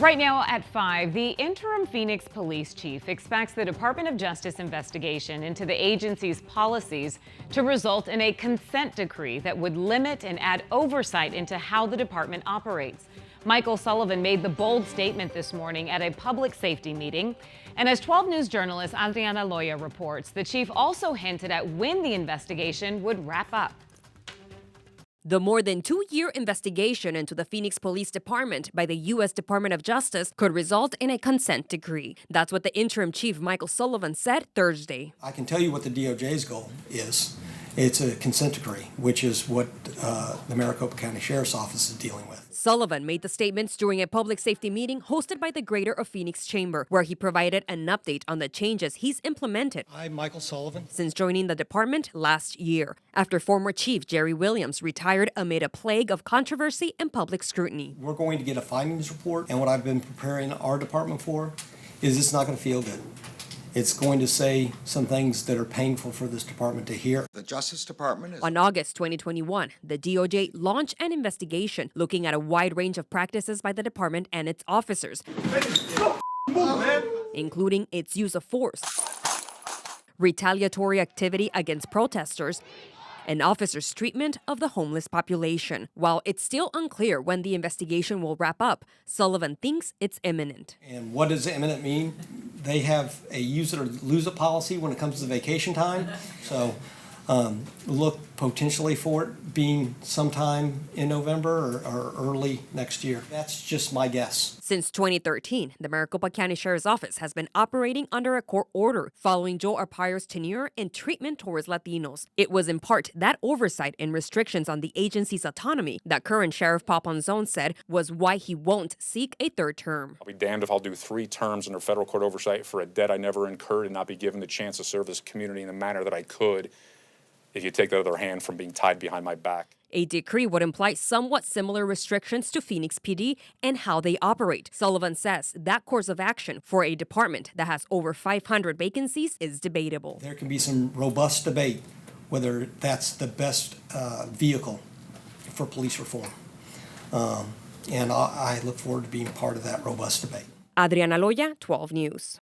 Right now at 5, the interim Phoenix police chief expects the Department of Justice investigation into the agency's policies to result in a consent decree that would limit and add oversight into how the department operates. Michael Sullivan made the bold statement this morning at a public safety meeting. And as 12 News journalist Adriana Loya reports, the chief also hinted at when the investigation would wrap up. The more than 2-year investigation into the Phoenix Police Department by the U.S. Department of Justice could result in a consent decree. That's what the interim chief, Michael Sullivan, said Thursday. I can tell you what the DOJ's goal is. It's a consent decree, which is what the Maricopa County Sheriff's Office is dealing with. Sullivan made the statements during a public safety meeting hosted by the Greater of Phoenix Chamber, where he provided an update on the changes he's implemented. I'm Michael Sullivan. Since joining the department last year, after former Chief Jerry Williams retired amid a plague of controversy and public scrutiny. We're going to get a findings report, and what I've been preparing our department for is it's not going to feel good. It's going to say some things that are painful for this department to hear. The Justice Department is... On August 2021, the DOJ launched an investigation looking at a wide range of practices by the department and its officers, including its use of force, retaliatory activity against protesters, and officers' treatment of the homeless population. While it's still unclear when the investigation will wrap up, Sullivan thinks it's imminent. And what does imminent mean? They have a use it or lose it policy when it comes to vacation time. So look potentially for it being sometime in November or early next year. That's just my guess. Since 2013, the Maricopa County Sheriff's Office has been operating under a court order following Joe Arpaio's tenure and treatment towards Latinos. It was in part that oversight and restrictions on the agency's autonomy that current Sheriff Papanzon said was why he won't seek a third term. I'll be damned if I'll do 3 terms under federal court oversight for a debt I never incurred and not be given the chance to serve this community in the manner that I could if you take the other hand from being tied behind my back. A decree would imply somewhat similar restrictions to Phoenix PD and how they operate. Sullivan says that course of action for a department that has over 500 vacancies is debatable. There can be some robust debate whether that's the best vehicle for police reform. And I look forward to being part of that robust debate. Adriana Loya, 12 News.